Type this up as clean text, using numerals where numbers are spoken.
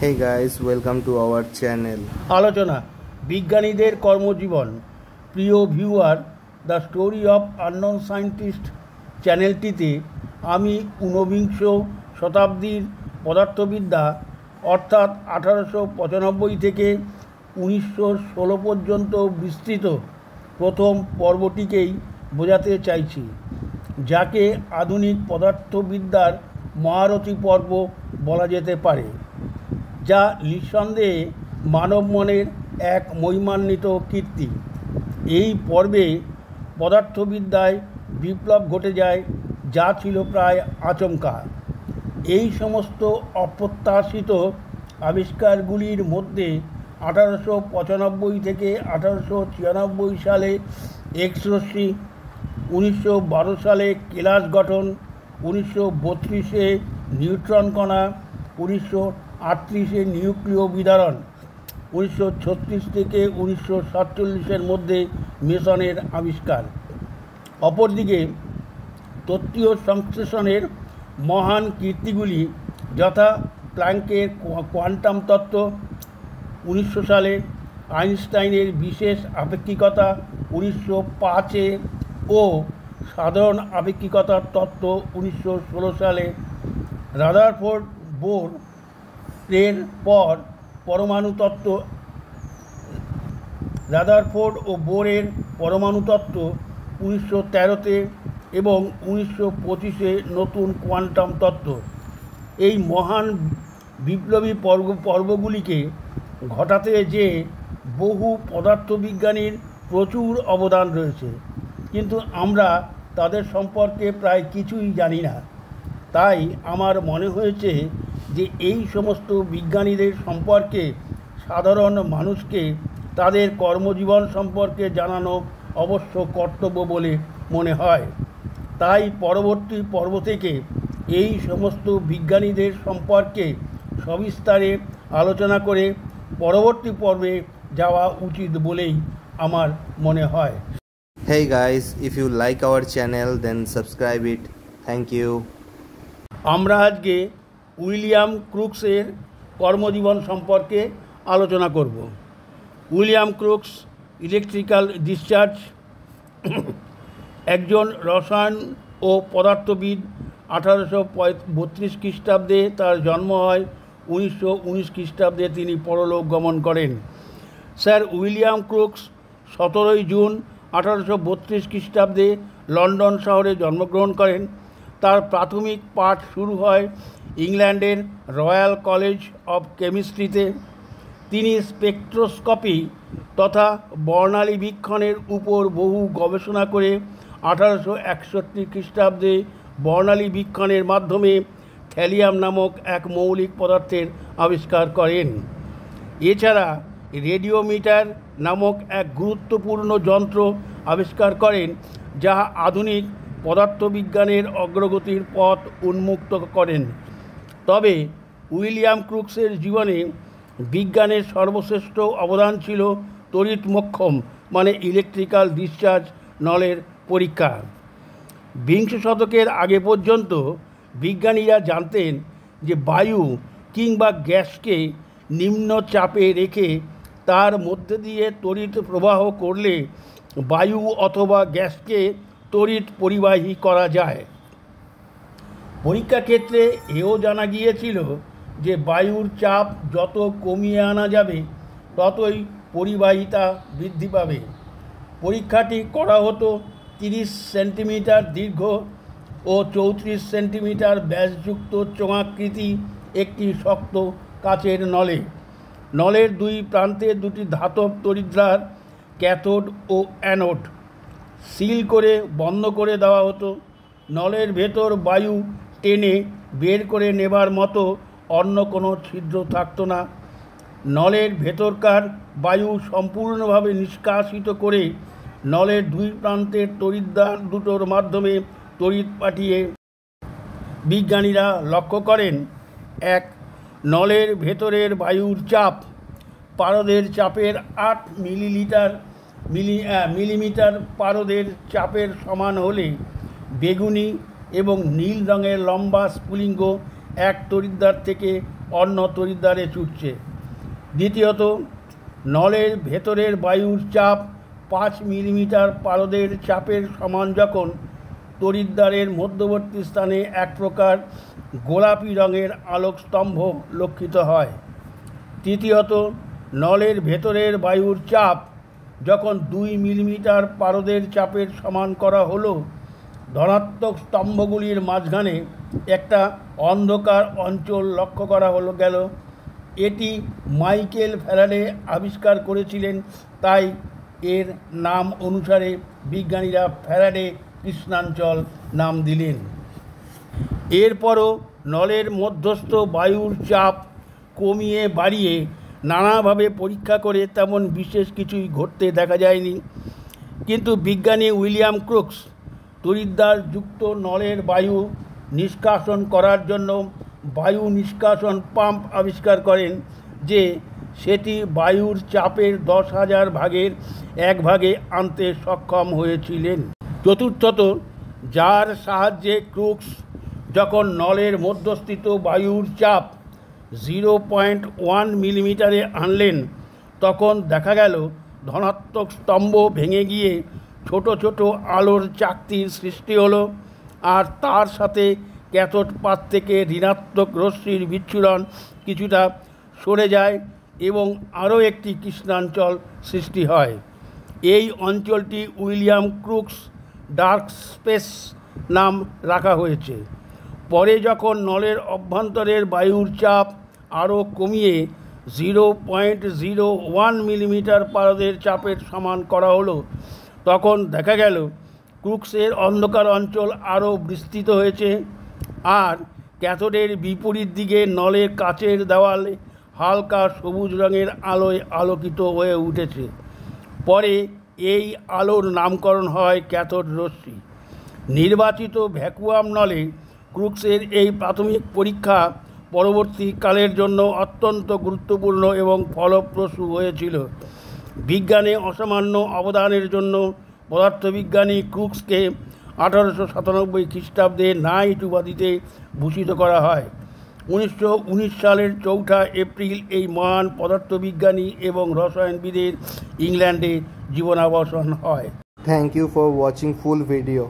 Hey guys, welcome to our channel. আলোচনা বিজ্ঞানীদের কর্মজীবন। প্রিয় viewer, the story of unknown scientist চ্যানেলটিতে আমি ঊনবিংশ শতাব্দীর পদার্থবিদ্যা অর্থাৎ 1895 থেকে 1916 পর্যন্ত বিস্তৃত প্রথম পর্বটিকেই বোঝাতে চাইছি, যাকে আধুনিক পদার্থবিদ্যার মহারথী পর্ব বলা যেতে পারে, যা নিঃসন্দেহে মানব মনের এক মহিমান্বিত কীর্তি। এই পর্বে পদার্থবিদ্যায় বিপ্লব ঘটে যায়, যা ছিল প্রায় আচমকা। এই সমস্ত অপ্রত্যাশিত আবিষ্কারগুলির মধ্যে 1895 থেকে 1896 সালে এক্স রশ্মি, 1912 সালে কেলাস গঠন, 1932-এ নিউট্রন কণা, 1938-এ নিউক্লিয় বিদারণ, 1936 থেকে 1947-এর মধ্যে মেসনের আবিষ্কার। অপরদিকে তত্ত্বীয় সংশ্লেষণের মহান কীর্তিগুলি যথা প্ল্যাঙ্কের কোয়ান্টাম তত্ত্ব 1900 সালে, আইনস্টাইনের বিশেষ আপেক্ষিকতা 1905-এ ও সাধারণ আপেক্ষিকতার তত্ত্ব 1916 সালে, রাদারফোর্ড বোর এর পর পরমাণু তত্ত্ব, রাদারফোর্ড ও বোরের পরমাণু তত্ত্ব 1913-তে এবং 1925-এ নতুন কোয়ান্টাম তত্ত্ব। এই মহান বিপ্লবী পর্বগুলিকে ঘটাতে যে বহু পদার্থবিজ্ঞানীর প্রচুর অবদান রয়েছে, কিন্তু আমরা তাদের সম্পর্কে প্রায় কিছুই জানি না। তাই আমার মনে হয়েছে যে এই সমস্ত বিজ্ঞানীদের সম্পর্কে সাধারণ মানুষকে তাদের কর্মজীবন সম্পর্কে জানানো অবশ্য কর্তব্য বলে মনে হয়। তাই পরবর্তী পর্ব থেকে এই সমস্ত বিজ্ঞানীদের সম্পর্কে সবিস্তারে আলোচনা করে পরবর্তী পর্বে যাওয়া উচিত বলেই আমার মনে হয়। Hey guys, if you like our channel then subscribe it. Thank you. আমরা আজকে উইলিয়াম ক্রুক্সের কর্মজীবন সম্পর্কে আলোচনা করব। উইলিয়াম ক্রুক্স ইলেকট্রিক্যাল ডিসচার্জ, একজন রসায়ন ও পদার্থবিদ। 1832 খ্রিস্টাব্দে তার জন্ম হয়। 1919 খ্রিস্টাব্দে তিনি পরলোক গমন করেন। স্যার উইলিয়াম ক্রুক্স 17 জুন 1832 খ্রিস্টাব্দে লন্ডন শহরে জন্মগ্রহণ করেন। তার প্রাথমিক পাঠ শুরু হয় ইংল্যান্ডের রয়্যাল কলেজ অফ কেমিস্ট্রিতে। তিনি স্পেকট্রোস্কোপি তথা বর্ণালী বীক্ষণের উপর বহু গবেষণা করে 1861 খ্রিস্টাব্দে বর্ণালী বীক্ষণের মাধ্যমে থ্যালিয়াম নামক এক মৌলিক পদার্থের আবিষ্কার করেন। এছাড়া রেডিওমিটার নামক এক গুরুত্বপূর্ণ যন্ত্র আবিষ্কার করেন, যা আধুনিক পদার্থবিজ্ঞানের অগ্রগতির পথ উন্মুক্ত করেন। তবে উইলিয়াম ক্রুক্সের জীবনে বিজ্ঞানের সর্বশ্রেষ্ঠ অবদান ছিল তড়িৎমক্ষম মানে ইলেকট্রিক্যাল ডিসচার্জ নলের পরীক্ষা। বিংশ শতকের আগে পর্যন্ত বিজ্ঞানীরা জানতেন যে বায়ু কিংবা গ্যাসকে নিম্ন চাপে রেখে তার মধ্যে দিয়ে তড়িৎ প্রবাহ করলে বায়ু অথবা গ্যাসকে তড়িৎ পরিবাহী করা যায়। পরীক্ষা ক্ষেত্রে এও জানা গিয়েছিল যে বায়ুর চাপ যত কমিয়ে আনা যাবে ততই পরিবাহিতা বৃদ্ধি পাবে। পরীক্ষাটি করা হতো 30 সেন্টিমিটার দীর্ঘ ও 34 সেন্টিমিটার ব্যাসযুক্ত চোঙাকৃতি একটি শক্ত কাচের নলে। নলের দুই প্রান্তে দুটি ধাতব তড়িৎদ্বার ক্যাথোড ও অ্যানোড সিল করে বন্ধ করে দেওয়া হতো। নলের ভেতর বায়ু টেনে বের করে নেবার মতো অন্য কোনো ছিদ্র থাকতো না। নলের ভেতরকার বায়ু সম্পূর্ণভাবে নিষ্কাশিত করে নলের দুই প্রান্তের তড়িৎদ্বার দুটোর মাধ্যমে তড়িৎ পাঠিয়ে বিজ্ঞানীরা লক্ষ্য করেন, এক, নলের ভেতরের বায়ুর চাপ পারদের চাপের 8 মিলিমিটার পারদের চাপের সমান হলে বেগুনি এবং নীল রঙের লম্বা স্ফুলিঙ্গ এক তড়িৎদ্বার থেকে অন্য তড়িৎদ্বারে ছুটছে। দ্বিতীয়ত, নলের ভেতরের বায়ুর চাপ 5 মিলিমিটার পারদের চাপের সমান যখন তড়িৎদ্বারের মধ্যবর্তী স্থানে এক প্রকার গোলাপি রঙের আলোক স্তম্ভ লক্ষিত হয়। তৃতীয়ত, নলের ভেতরের বায়ুর চাপ যখন 2 মিলিমিটার পারদের চাপের সমান করা হলো, ধনাত্মক স্তম্ভগুলির মাঝখানে একটা অন্ধকার অঞ্চল লক্ষ্য করা গেল। এটি মাইকেল ফ্যারাডে আবিষ্কার করেছিলেন, তাই এর নাম অনুসারে বিজ্ঞানীরা ফ্যারাডে কৃষ্ণাঞ্চল নাম দিলেন। এরপরও নলের মধ্যস্থ বায়ুর চাপ কমিয়ে বাড়িয়ে নানাভাবে পরীক্ষা করে তেমন বিশেষ কিছুই ঘটতে দেখা যায়নি। কিন্তু বিজ্ঞানী উইলিয়াম ক্রুকস তড়িৎদ্বার যুক্ত নলের বায়ু নিষ্কাশন করার জন্য বায়ু নিষ্কাশন পাম্প আবিষ্কার করেন, যে সেটি বায়ুর চাপের 10,000 ভাগের 1 ভাগে আনতে সক্ষম হয়েছিলেন। চতুর্থত, যার সাহায্যে ক্রুকস যখন নলের মধ্যস্থিত বায়ুর চাপ 0.1 মিলিমিটারে আনলেন, তখন দেখা গেল ধনাত্মক স্তম্ভ ভেঙে গিয়ে ছোট ছোট আলোর চাকতির সৃষ্টি হলো, আর তার সাথে ক্যাথোড পাত থেকে ঋণাত্মক রশ্মির বিচ্ছুরণ কিছুটা সরে যায় এবং আরও একটি কৃষ্ণাঞ্চল সৃষ্টি হয়। এই অঞ্চলটি উইলিয়াম ক্রুকস ডার্ক স্পেস নাম রাখা হয়েছে। পরে যখন নলের অভ্যন্তরের বায়ুর চাপ আরও কমিয়ে 0.01 মিলিমিটার পারদের চাপের সমান করা হলো, তখন দেখা গেল ক্রুকসের অন্ধকার অঞ্চল আরও বিস্তৃত হয়েছে, আর ক্যাথোডের বিপরীত দিকে নলের কাচের দেওয়ালে হালকা সবুজ রঙের আলোয় আলোকিত হয়ে উঠেছে। পরে এই আলোর নামকরণ হয় ক্যাথোড রশ্মি। নির্বাচিত ভ্যাকুয়াম নলে ক্রুকসের এই প্রাথমিক পরীক্ষা পরবর্তীকালের জন্য অত্যন্ত গুরুত্বপূর্ণ এবং ফলপ্রসূ হয়েছিল। বিজ্ঞানে অসামান্য অবদানের জন্য পদার্থবিজ্ঞানী ক্রুকসকে 1897 খ্রিস্টাব্দে নাইট উপাধিতে ভূষিত করা হয়। 1919 সালের 4 এপ্রিল এই মহান পদার্থবিজ্ঞানী এবং রসায়নবিদের ইংল্যান্ডে জীবনাবসান হয়। Thank you for watching full video.